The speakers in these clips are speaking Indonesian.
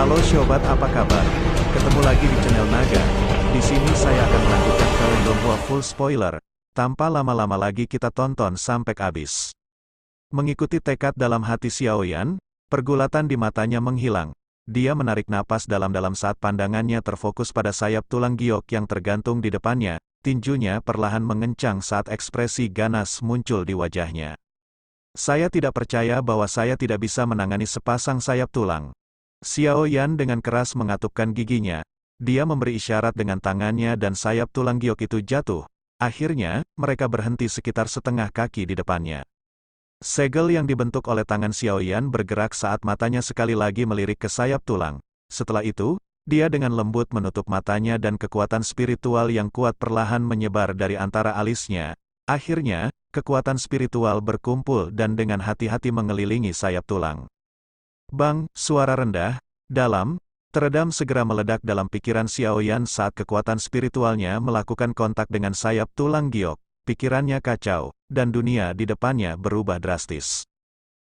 Halo Sobat, apa kabar? Ketemu lagi di channel Naga. Di sini saya akan melanjutkan Kalen Donghua full spoiler. Tanpa lama-lama lagi kita tonton sampai habis. Mengikuti tekad dalam hati Xiaoyan, pergulatan di matanya menghilang. Dia menarik napas dalam-dalam saat pandangannya terfokus pada sayap tulang giok yang tergantung di depannya. Tinjunya perlahan mengencang saat ekspresi ganas muncul di wajahnya. Saya tidak percaya bahwa saya tidak bisa menangani sepasang sayap tulang. Xiaoyan dengan keras mengatupkan giginya. Dia memberi isyarat dengan tangannya dan sayap tulang giok itu jatuh. Akhirnya, mereka berhenti sekitar setengah kaki di depannya. Segel yang dibentuk oleh tangan Xiaoyan bergerak saat matanya sekali lagi melirik ke sayap tulang. Setelah itu, dia dengan lembut menutup matanya dan kekuatan spiritual yang kuat perlahan menyebar dari antara alisnya. Akhirnya, kekuatan spiritual berkumpul dan dengan hati-hati mengelilingi sayap tulang. Bang, suara rendah, dalam, teredam segera meledak dalam pikiran Xiaoyan saat kekuatan spiritualnya melakukan kontak dengan sayap tulang giok. Pikirannya kacau, dan dunia di depannya berubah drastis.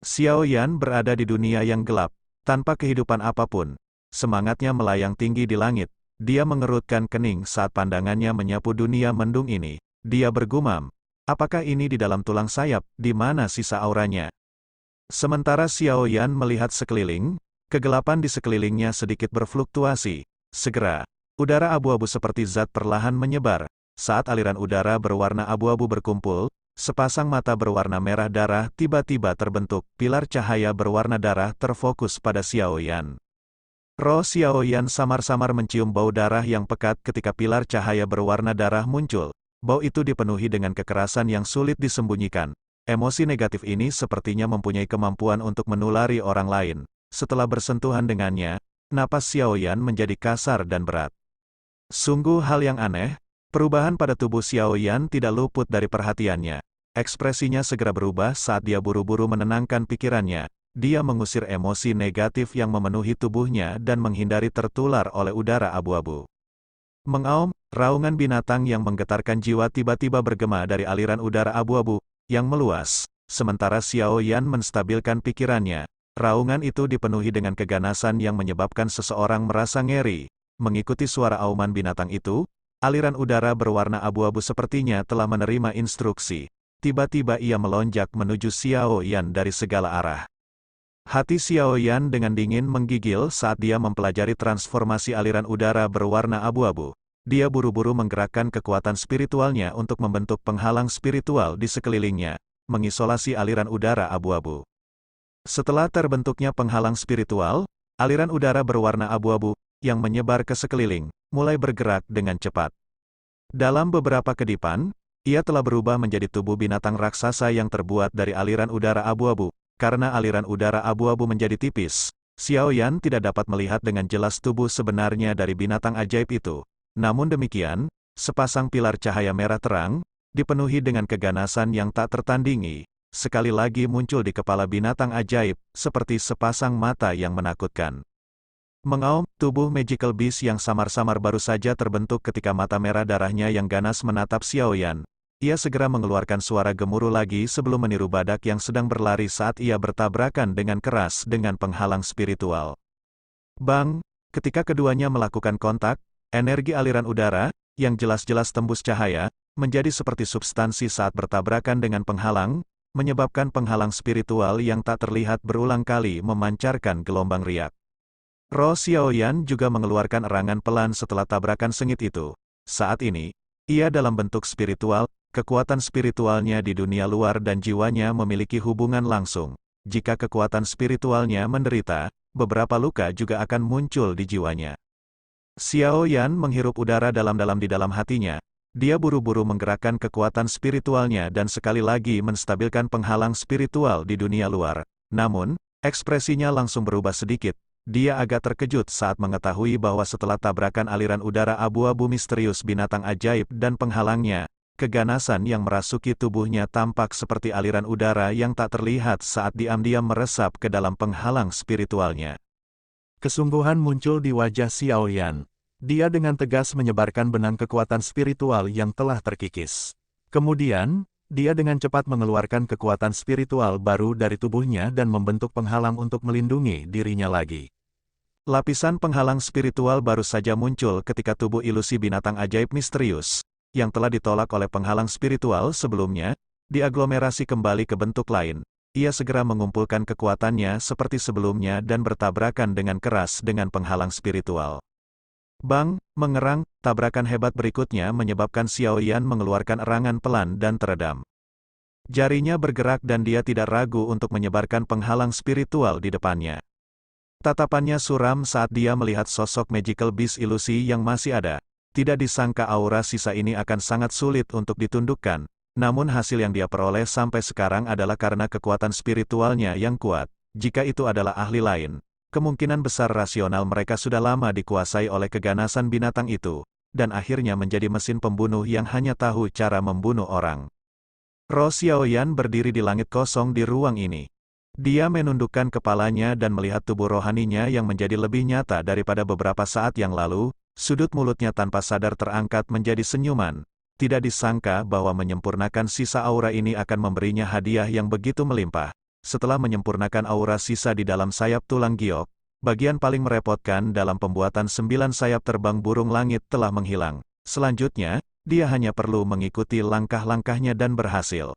Xiaoyan berada di dunia yang gelap, tanpa kehidupan apapun. Semangatnya melayang tinggi di langit. Dia mengerutkan kening saat pandangannya menyapu dunia mendung ini. Dia bergumam, apakah ini di dalam tulang sayap, di mana sisa auranya? Sementara Xiaoyan melihat sekeliling, kegelapan di sekelilingnya sedikit berfluktuasi. Segera, udara abu-abu seperti zat perlahan menyebar. Saat aliran udara berwarna abu-abu berkumpul, sepasang mata berwarna merah darah tiba-tiba terbentuk. Pilar cahaya berwarna darah terfokus pada Xiaoyan. Roh Xiaoyan samar-samar mencium bau darah yang pekat ketika pilar cahaya berwarna darah muncul. Bau itu dipenuhi dengan kekerasan yang sulit disembunyikan. Emosi negatif ini sepertinya mempunyai kemampuan untuk menulari orang lain. Setelah bersentuhan dengannya, napas Xiaoyan menjadi kasar dan berat. Sungguh hal yang aneh, perubahan pada tubuh Xiaoyan tidak luput dari perhatiannya. Ekspresinya segera berubah saat dia buru-buru menenangkan pikirannya. Dia mengusir emosi negatif yang memenuhi tubuhnya dan menghindari tertular oleh udara abu-abu. Mengaum, raungan binatang yang menggetarkan jiwa tiba-tiba bergema dari aliran udara abu-abu yang meluas. Sementara Xiaoyan menstabilkan pikirannya, raungan itu dipenuhi dengan keganasan yang menyebabkan seseorang merasa ngeri. Mengikuti suara auman binatang itu, aliran udara berwarna abu-abu sepertinya telah menerima instruksi. Tiba-tiba ia melonjak menuju Xiaoyan dari segala arah. Hati Xiaoyan dengan dingin menggigil saat dia mempelajari transformasi aliran udara berwarna abu-abu. Dia buru-buru menggerakkan kekuatan spiritualnya untuk membentuk penghalang spiritual di sekelilingnya, mengisolasi aliran udara abu-abu. Setelah terbentuknya penghalang spiritual, aliran udara berwarna abu-abu yang menyebar ke sekeliling, mulai bergerak dengan cepat. Dalam beberapa kedipan, ia telah berubah menjadi tubuh binatang raksasa yang terbuat dari aliran udara abu-abu. Karena aliran udara abu-abu menjadi tipis, Xiaoyan tidak dapat melihat dengan jelas tubuh sebenarnya dari binatang ajaib itu. Namun demikian, sepasang pilar cahaya merah terang, dipenuhi dengan keganasan yang tak tertandingi, sekali lagi muncul di kepala binatang ajaib, seperti sepasang mata yang menakutkan. Mengaum, tubuh magical beast yang samar-samar baru saja terbentuk ketika mata merah darahnya yang ganas menatap Xiaoyan. Ia segera mengeluarkan suara gemuruh lagi sebelum meniru badak yang sedang berlari saat ia bertabrakan dengan keras dengan penghalang spiritual. Bang! Ketika keduanya melakukan kontak, energi aliran udara, yang jelas-jelas tembus cahaya, menjadi seperti substansi saat bertabrakan dengan penghalang, menyebabkan penghalang spiritual yang tak terlihat berulang kali memancarkan gelombang riak. Roh Xiaoyan juga mengeluarkan erangan pelan setelah tabrakan sengit itu. Saat ini, ia dalam bentuk spiritual, kekuatan spiritualnya di dunia luar dan jiwanya memiliki hubungan langsung. Jika kekuatan spiritualnya menderita, beberapa luka juga akan muncul di jiwanya. Xiaoyan menghirup udara dalam-dalam di dalam hatinya. Dia buru-buru menggerakkan kekuatan spiritualnya dan sekali lagi menstabilkan penghalang spiritual di dunia luar. Namun, ekspresinya langsung berubah sedikit. Dia agak terkejut saat mengetahui bahwa setelah tabrakan aliran udara abu-abu misterius binatang ajaib dan penghalangnya, keganasan yang merasuki tubuhnya tampak seperti aliran udara yang tak terlihat saat diam-diam meresap ke dalam penghalang spiritualnya. Kesungguhan muncul di wajah Xiaoyan. Dia dengan tegas menyebarkan benang kekuatan spiritual yang telah terkikis. Kemudian, dia dengan cepat mengeluarkan kekuatan spiritual baru dari tubuhnya dan membentuk penghalang untuk melindungi dirinya lagi. Lapisan penghalang spiritual baru saja muncul ketika tubuh ilusi binatang ajaib misterius, yang telah ditolak oleh penghalang spiritual sebelumnya, diaglomerasi kembali ke bentuk lain. Ia segera mengumpulkan kekuatannya seperti sebelumnya dan bertabrakan dengan keras dengan penghalang spiritual. Bang, mengerang, tabrakan hebat berikutnya menyebabkan Xiao Yan mengeluarkan erangan pelan dan teredam. Jarinya bergerak dan dia tidak ragu untuk menyebarkan penghalang spiritual di depannya. Tatapannya suram saat dia melihat sosok magical beast ilusi yang masih ada. Tidak disangka aura sisa ini akan sangat sulit untuk ditundukkan, namun hasil yang dia peroleh sampai sekarang adalah karena kekuatan spiritualnya yang kuat. Jika itu adalah ahli lain, kemungkinan besar rasional mereka sudah lama dikuasai oleh keganasan binatang itu, dan akhirnya menjadi mesin pembunuh yang hanya tahu cara membunuh orang. Ro Xiaoyan berdiri di langit kosong di ruang ini. Dia menundukkan kepalanya dan melihat tubuh rohaninya yang menjadi lebih nyata daripada beberapa saat yang lalu. Sudut mulutnya tanpa sadar terangkat menjadi senyuman. Tidak disangka bahwa menyempurnakan sisa aura ini akan memberinya hadiah yang begitu melimpah. Setelah menyempurnakan aura sisa di dalam sayap tulang giok, bagian paling merepotkan dalam pembuatan 9 sayap terbang burung langit telah menghilang. Selanjutnya, dia hanya perlu mengikuti langkah-langkahnya dan berhasil.